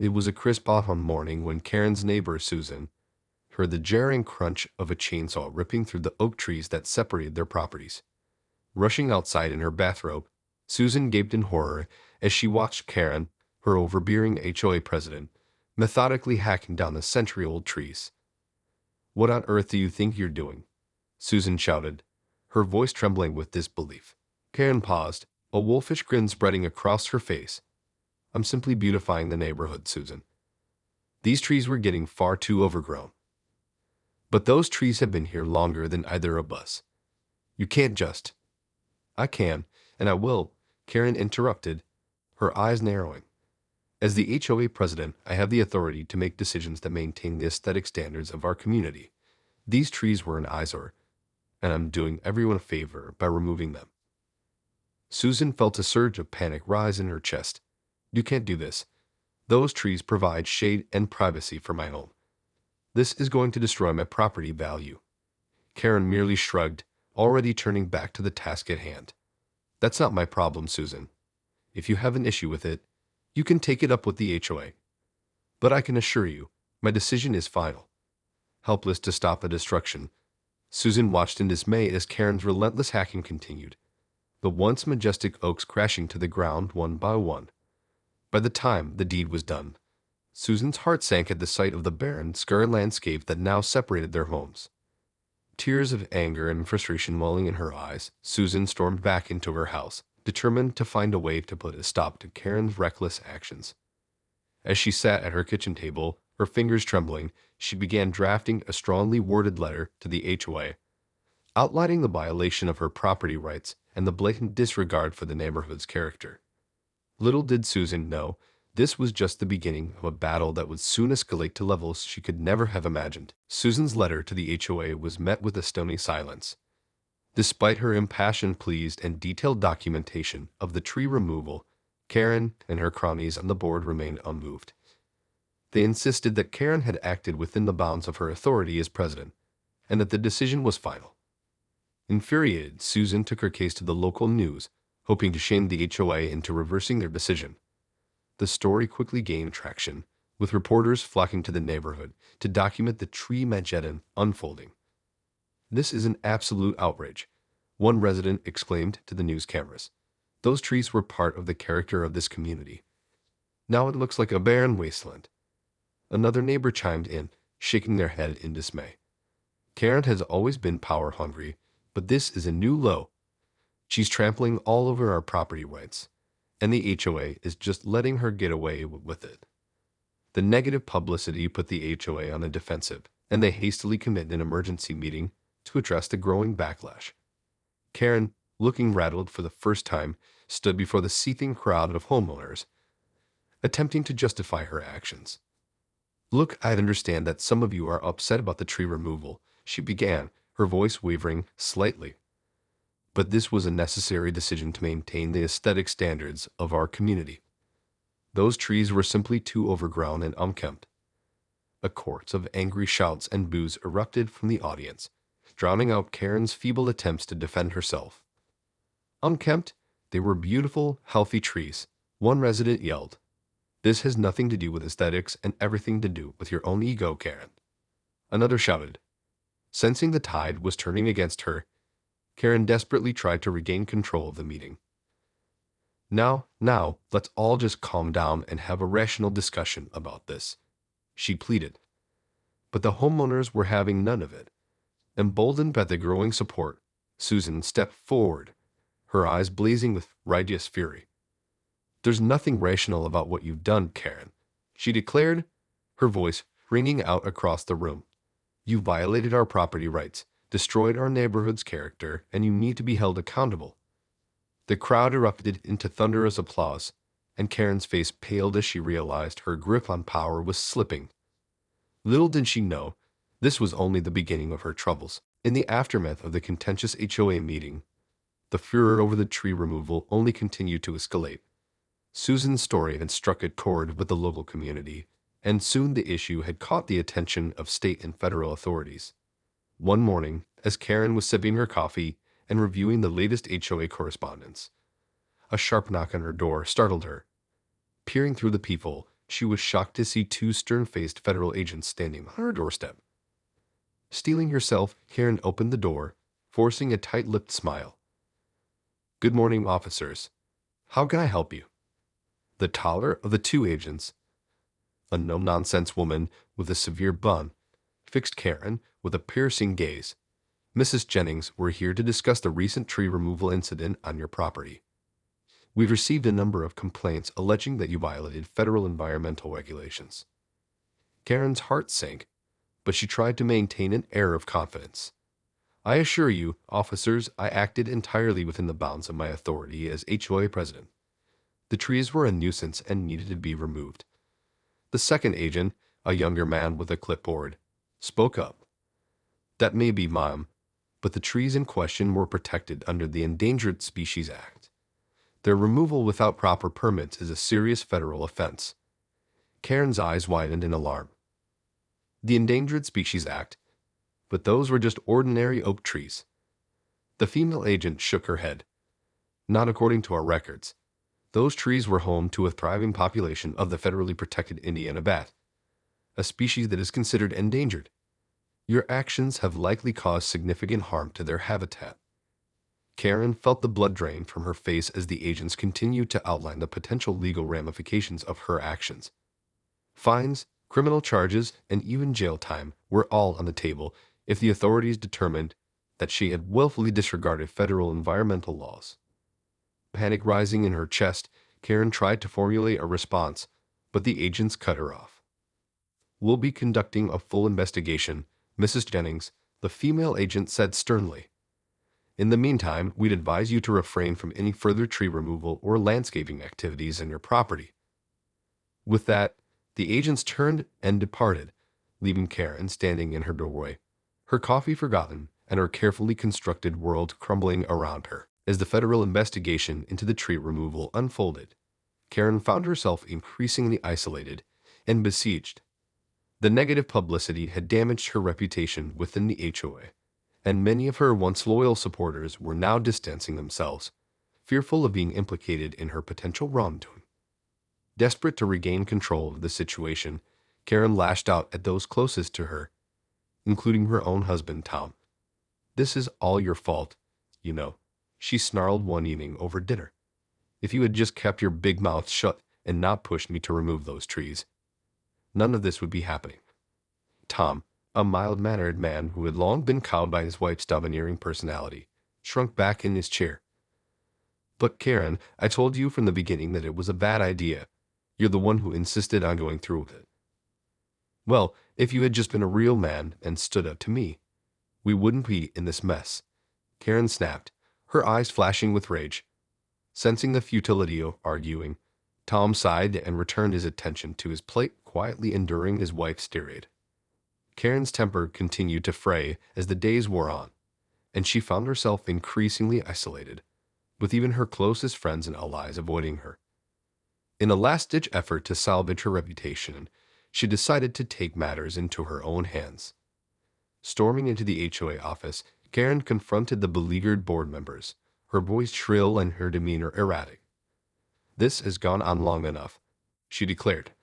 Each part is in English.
It was a crisp autumn morning when Karen's neighbor, Susan, heard the jarring crunch of a chainsaw ripping through the oak trees that separated their properties. Rushing outside in her bathrobe, Susan gaped in horror as she watched Karen, her overbearing HOA president, methodically hacking down the century-old trees. "What on earth do you think you're doing?" Susan shouted, her voice trembling with disbelief. Karen paused, a wolfish grin spreading across her face. "I'm simply beautifying the neighborhood, Susan. These trees were getting far too overgrown. But those trees have been here longer than either of us. You can't just—" "I can, and I will," Karen interrupted, her eyes narrowing. "As the HOA president, I have the authority to make decisions that maintain the aesthetic standards of our community. These trees were an eyesore, and I'm doing everyone a favor by removing them." Susan felt a surge of panic rise in her chest. "You can't do this. Those trees provide shade and privacy for my home. This is going to destroy my property value." Karen merely shrugged, already turning back to the task at hand. "That's not my problem, Susan. If you have an issue with it, you can take it up with the HOA. But I can assure you, my decision is final." Helpless to stop the destruction, Susan watched in dismay as Karen's relentless hacking continued, the once majestic oaks crashing to the ground one by one. By the time the deed was done, Susan's heart sank at the sight of the barren, scarred landscape that now separated their homes. Tears of anger and frustration welling in her eyes, Susan stormed back into her house, determined to find a way to put a stop to Karen's reckless actions. As she sat at her kitchen table, her fingers trembling, she began drafting a strongly worded letter to the HOA, outlining the violation of her property rights and the blatant disregard for the neighborhood's character. Little did Susan know, this was just the beginning of a battle that would soon escalate to levels she could never have imagined. Susan's letter to the HOA was met with a stony silence. Despite her impassioned pleas and detailed documentation of the tree removal, Karen and her cronies on the board remained unmoved. They insisted that Karen had acted within the bounds of her authority as president, and that the decision was final. Infuriated, Susan took her case to the local news, hoping to shame the HOA into reversing their decision. The story quickly gained traction, with reporters flocking to the neighborhood to document the tree-mageddon unfolding. "This is an absolute outrage," one resident exclaimed to the news cameras. "Those trees were part of the character of this community. Now it looks like a barren wasteland." Another neighbor chimed in, shaking their head in dismay. "Karen has always been power-hungry, but this is a new low. She's trampling all over our property rights, and the HOA is just letting her get away with it." The negative publicity put the HOA on the defensive, and they hastily convened an emergency meeting to address the growing backlash. Karen, looking rattled for the first time, stood before the seething crowd of homeowners, attempting to justify her actions. "Look, I understand that some of you are upset about the tree removal," she began, her voice wavering slightly. "But this was a necessary decision to maintain the aesthetic standards of our community. Those trees were simply too overgrown and unkempt." A chorus of angry shouts and boos erupted from the audience, drowning out Karen's feeble attempts to defend herself. "Unkempt? They were beautiful, healthy trees," one resident yelled. "This has nothing to do with aesthetics and everything to do with your own ego, Karen," another shouted. Sensing the tide was turning against her, Karen desperately tried to regain control of the meeting. Now, let's all just calm down and have a rational discussion about this," she pleaded. But the homeowners were having none of it. Emboldened by the growing support, Susan stepped forward, her eyes blazing with righteous fury. "There's nothing rational about what you've done, Karen," she declared, her voice ringing out across the room. "You violated our property rights, destroyed our neighborhood's character, and you need to be held accountable." The crowd erupted into thunderous applause, and Karen's face paled as she realized her grip on power was slipping. Little did she know, this was only the beginning of her troubles. In the aftermath of the contentious HOA meeting, the furor over the tree removal only continued to escalate. Susan's story had struck a chord with the local community, and soon the issue had caught the attention of state and federal authorities. One morning, as Karen was sipping her coffee and reviewing the latest HOA correspondence, a sharp knock on her door startled her. Peering through the peephole, she was shocked to see two stern-faced federal agents standing on her doorstep. Steeling herself, Karen opened the door, forcing a tight-lipped smile. "Good morning, officers. How can I help you?" The taller of the two agents, a no-nonsense woman with a severe bun, fixed Karen with a piercing gaze. "Mrs. Jennings, we're here to discuss the recent tree removal incident on your property. We've received a number of complaints alleging that you violated federal environmental regulations." Karen's heart sank, but she tried to maintain an air of confidence. "I assure you, officers, I acted entirely within the bounds of my authority as HOA president. The trees were a nuisance and needed to be removed." The second agent, a younger man with a clipboard, spoke up. "That may be, ma'am, but the trees in question were protected under the Endangered Species Act. Their removal without proper permits is a serious federal offense." Karen's eyes widened in alarm. The Endangered Species Act? But those were just ordinary oak trees. The female agent shook her head. "Not according to our records. Those trees were home to a thriving population of the federally protected Indiana bat, a species that is considered endangered. Your actions have likely caused significant harm to their habitat." Karen felt the blood drain from her face as the agents continued to outline the potential legal ramifications of her actions. Fines, criminal charges, and even jail time were all on the table if the authorities determined that she had willfully disregarded federal environmental laws. Panic rising in her chest, Karen tried to formulate a response, but the agents cut her off. "We'll be conducting a full investigation, Mrs. Jennings," the female agent said sternly. "In the meantime, we'd advise you to refrain from any further tree removal or landscaping activities on your property." With that, the agents turned and departed, leaving Karen standing in her doorway, her coffee forgotten and her carefully constructed world crumbling around her. As the federal investigation into the tree removal unfolded, Karen found herself increasingly isolated and besieged. The negative publicity had damaged her reputation within the HOA, and many of her once loyal supporters were now distancing themselves, fearful of being implicated in her potential wrongdoing. Desperate to regain control of the situation, Karen lashed out at those closest to her, including her own husband, Tom. "This is all your fault, you know," she snarled one evening over dinner. "If you had just kept your big mouth shut and not pushed me to remove those trees, none of this would be happening." Tom, a mild-mannered man who had long been cowed by his wife's domineering personality, shrunk back in his chair. "But Karen, I told you from the beginning that it was a bad idea. You're the one who insisted on going through with it." "Well, if you had just been a real man and stood up to me, we wouldn't be in this mess," Karen snapped, her eyes flashing with rage. Sensing the futility of arguing, Tom sighed and returned his attention to his plate, quietly enduring his wife's tirade. Karen's temper continued to fray as the days wore on, and she found herself increasingly isolated, with even her closest friends and allies avoiding her. In a last-ditch effort to salvage her reputation, she decided to take matters into her own hands. Storming into the HOA office, Karen confronted the beleaguered board members, her voice shrill and her demeanor erratic. "This has gone on long enough," she declared.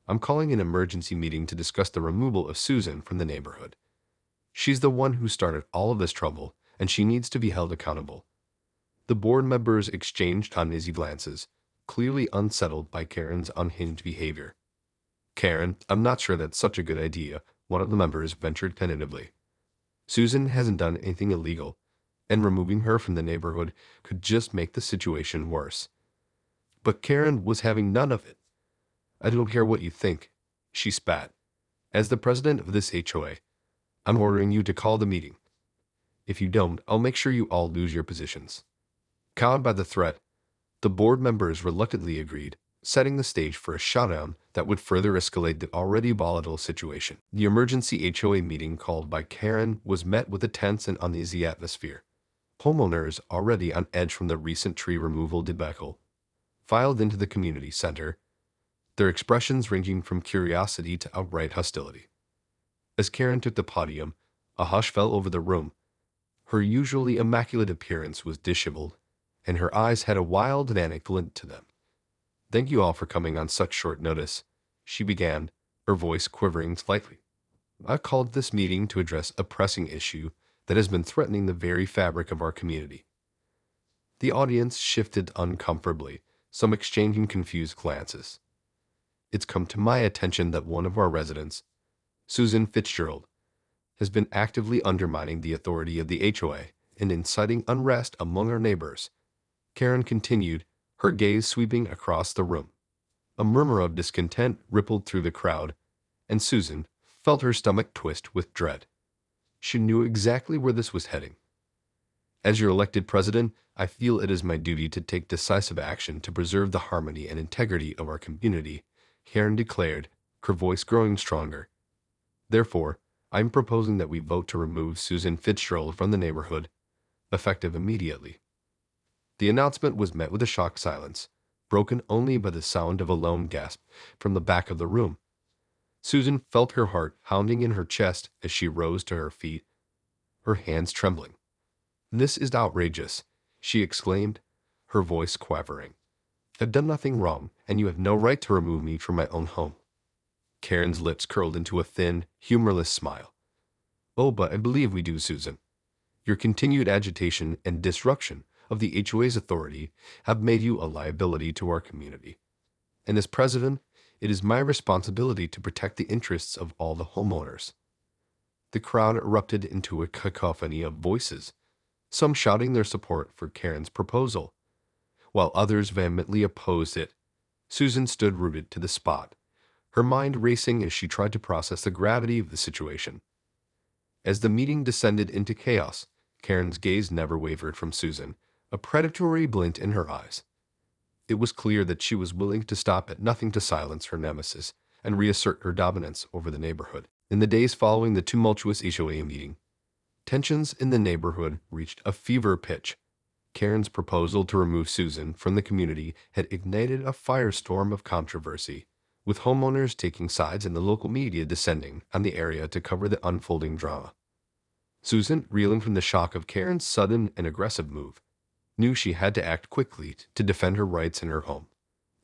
"I'm calling an emergency meeting to discuss the removal of Susan from the neighborhood. She's the one who started all of this trouble, and she needs to be held accountable." The board members exchanged uneasy glances, clearly unsettled by Karen's unhinged behavior. "Karen, I'm not sure that's such a good idea," one of the members ventured tentatively. "Susan hasn't done anything illegal, and removing her from the neighborhood could just make the situation worse." But Karen was having none of it. "I don't care what you think," she spat. "As the president of this HOA, I'm ordering you to call the meeting. If you don't, I'll make sure you all lose your positions." Cowed by the threat, the board members reluctantly agreed, setting the stage for a showdown that would further escalate the already volatile situation. The emergency HOA meeting called by Karen was met with a tense and uneasy atmosphere. Homeowners, already on edge from the recent tree removal debacle, filed into the community center, their expressions ranging from curiosity to outright hostility. As Karen took the podium, a hush fell over the room. Her usually immaculate appearance was disheveled, and her eyes had a wild and glint to them. Thank you all for coming on such short notice, she began, her voice quivering slightly. I called this meeting to address a pressing issue that has been threatening the very fabric of our community. The audience shifted uncomfortably, some exchanging confused glances. It's come to my attention that one of our residents, Susan Fitzgerald, has been actively undermining the authority of the HOA and inciting unrest among our neighbors. Karen continued, her gaze sweeping across the room. A murmur of discontent rippled through the crowd, and Susan felt her stomach twist with dread. She knew exactly where this was heading. As your elected president, I feel it is my duty to take decisive action to preserve the harmony and integrity of our community, Karen declared, her voice growing stronger. Therefore, I am proposing that we vote to remove Susan Fitzgerald from the neighborhood, effective immediately. The announcement was met with a shocked silence, broken only by the sound of a lone gasp from the back of the room. Susan felt her heart pounding in her chest as she rose to her feet, her hands trembling. "This is outrageous," she exclaimed, her voice quavering. "I've done nothing wrong, and you have no right to remove me from my own home." Karen's lips curled into a thin, humorless smile. "Oh, but I believe we do, Susan. Your continued agitation and disruption of the HOA's authority have made you a liability to our community. And as president, it is my responsibility to protect the interests of all the homeowners." The crowd erupted into a cacophony of voices, some shouting their support for Karen's proposal, while others vehemently opposed it. Susan stood rooted to the spot, her mind racing as she tried to process the gravity of the situation. As the meeting descended into chaos, Karen's gaze never wavered from Susan, a predatory glint in her eyes. It was clear that she was willing to stop at nothing to silence her nemesis and reassert her dominance over the neighborhood. In the days following the tumultuous HOA meeting, tensions in the neighborhood reached a fever pitch. Karen's proposal to remove Susan from the community had ignited a firestorm of controversy, with homeowners taking sides and the local media descending on the area to cover the unfolding drama. Susan, reeling from the shock of Karen's sudden and aggressive move, knew she had to act quickly to defend her rights in her home.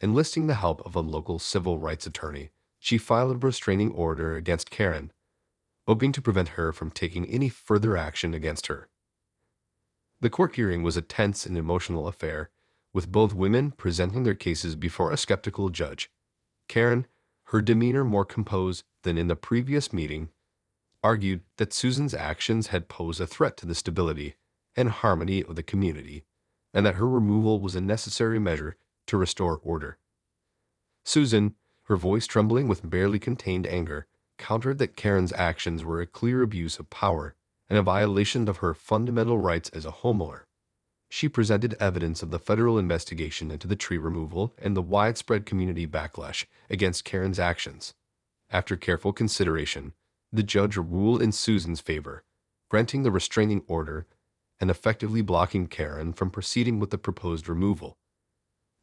Enlisting the help of a local civil rights attorney, she filed a restraining order against Karen, hoping to prevent her from taking any further action against her. The court hearing was a tense and emotional affair, with both women presenting their cases before a skeptical judge. Karen, her demeanor more composed than in the previous meeting, argued that Susan's actions had posed a threat to the stability and harmony of the community, and that her removal was a necessary measure to restore order. Susan, her voice trembling with barely contained anger, countered that Karen's actions were a clear abuse of power and a violation of her fundamental rights as a homeowner. She presented evidence of the federal investigation into the tree removal and the widespread community backlash against Karen's actions. After careful consideration, the judge ruled in Susan's favor, granting the restraining order and effectively blocking Karen from proceeding with the proposed removal.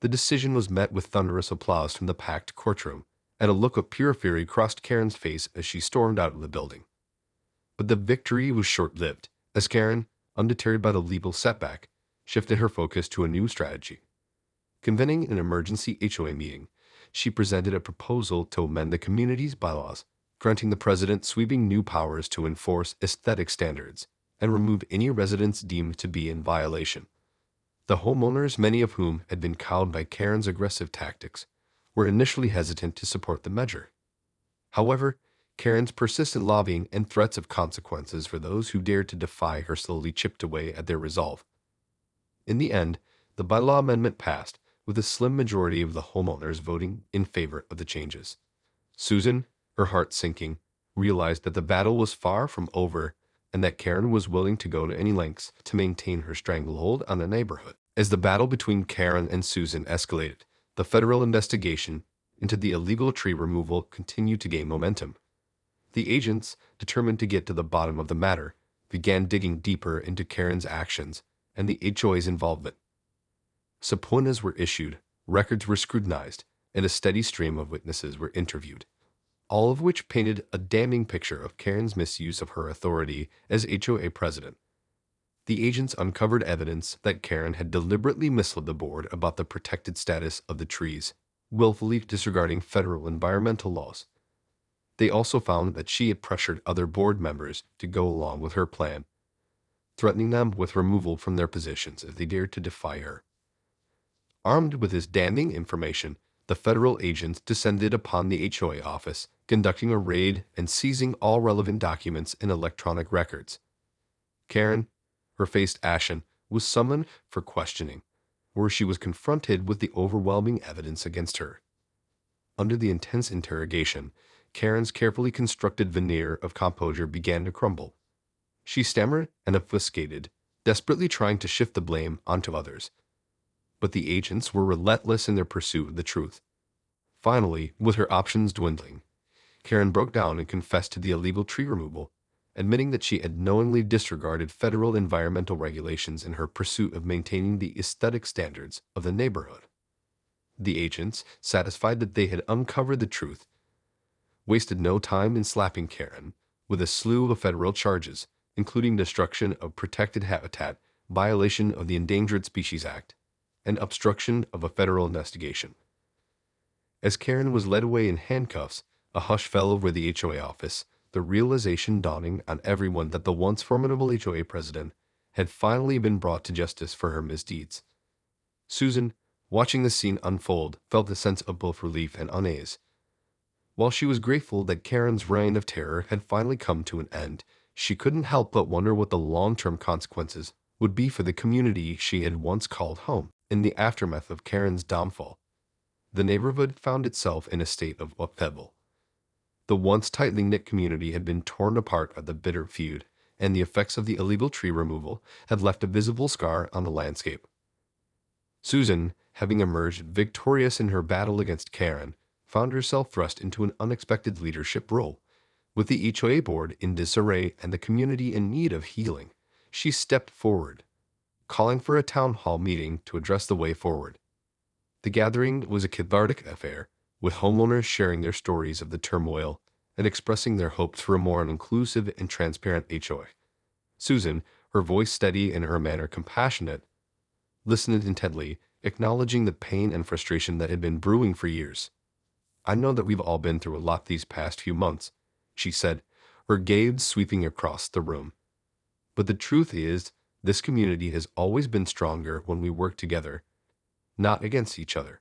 The decision was met with thunderous applause from the packed courtroom, and a look of pure fury crossed Karen's face as she stormed out of the building. But the victory was short-lived, as Karen, undeterred by the legal setback, shifted her focus to a new strategy. Convening an emergency HOA meeting, she presented a proposal to amend the community's bylaws, granting the president sweeping new powers to enforce aesthetic standards and remove any residents deemed to be in violation. The homeowners, many of whom had been cowed by Karen's aggressive tactics, were initially hesitant to support the measure. However, Karen's persistent lobbying and threats of consequences for those who dared to defy her slowly chipped away at their resolve. In the end, the bylaw amendment passed, with a slim majority of the homeowners voting in favor of the changes. Susan, her heart sinking, realized that the battle was far from over and that Karen was willing to go to any lengths to maintain her stranglehold on the neighborhood. As the battle between Karen and Susan escalated, the federal investigation into the illegal tree removal continued to gain momentum. The agents, determined to get to the bottom of the matter, began digging deeper into Karen's actions and the HOA's involvement. Subpoenas were issued, records were scrutinized, and a steady stream of witnesses were interviewed, all of which painted a damning picture of Karen's misuse of her authority as HOA president. The agents uncovered evidence that Karen had deliberately misled the board about the protected status of the trees, willfully disregarding federal environmental laws. They also found that she had pressured other board members to go along with her plan, threatening them with removal from their positions if they dared to defy her. Armed with this damning information, the federal agents descended upon the HOA office, conducting a raid and seizing all relevant documents and electronic records. Karen, her face ashen, was summoned for questioning, where she was confronted with the overwhelming evidence against her. Under the intense interrogation, Karen's carefully constructed veneer of composure began to crumble. She stammered and obfuscated, desperately trying to shift the blame onto others. But the agents were relentless in their pursuit of the truth. Finally, with her options dwindling, Karen broke down and confessed to the illegal tree removal, admitting that she had knowingly disregarded federal environmental regulations in her pursuit of maintaining the aesthetic standards of the neighborhood. The agents, satisfied that they had uncovered the truth, wasted no time in slapping Karen with a slew of federal charges, including destruction of protected habitat, violation of the Endangered Species Act, and obstruction of a federal investigation. As Karen was led away in handcuffs, a hush fell over the HOA office, the realization dawning on everyone that the once formidable HOA president had finally been brought to justice for her misdeeds. Susan, watching the scene unfold, felt a sense of both relief and unease. While she was grateful that Karen's reign of terror had finally come to an end, she couldn't help but wonder what the long-term consequences would be for the community she had once called home. In the aftermath of Karen's downfall, the neighborhood found itself in a state of upheaval. The once tightly knit community had been torn apart by the bitter feud, and the effects of the illegal tree removal had left a visible scar on the landscape. Susan, having emerged victorious in her battle against Karen, found herself thrust into an unexpected leadership role. With the HOA board in disarray and the community in need of healing, she stepped forward, calling for a town hall meeting to address the way forward. The gathering was a cathartic affair, with homeowners sharing their stories of the turmoil and expressing their hopes for a more inclusive and transparent HOA. Susan, her voice steady and her manner compassionate, listened intently, acknowledging the pain and frustration that had been brewing for years. "I know that we've all been through a lot these past few months," she said, her gaze sweeping across the room. "But the truth is, this community has always been stronger when we work together, not against each other.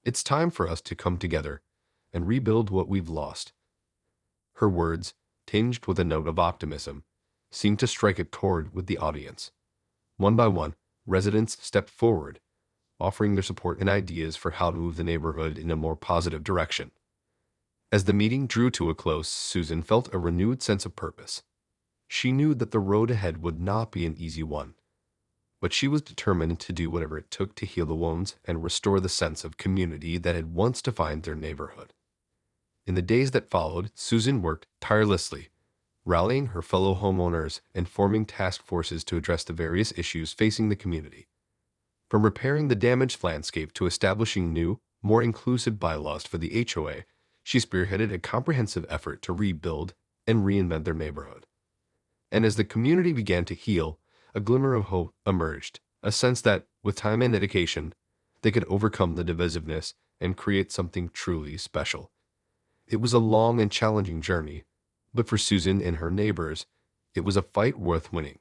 It's time for us to come together and rebuild what we've lost." Her words, tinged with a note of optimism, seemed to strike a chord with the audience. One by one, residents stepped forward, offering their support and ideas for how to move the neighborhood in a more positive direction. As the meeting drew to a close, Susan felt a renewed sense of purpose. She knew that the road ahead would not be an easy one, but she was determined to do whatever it took to heal the wounds and restore the sense of community that had once defined their neighborhood. In the days that followed, Susan worked tirelessly, rallying her fellow homeowners and forming task forces to address the various issues facing the community. From repairing the damaged landscape to establishing new, more inclusive bylaws for the HOA, she spearheaded a comprehensive effort to rebuild and reinvent their neighborhood. And as the community began to heal, a glimmer of hope emerged, a sense that, with time and dedication, they could overcome the divisiveness and create something truly special. It was a long and challenging journey, but for Susan and her neighbors, it was a fight worth winning.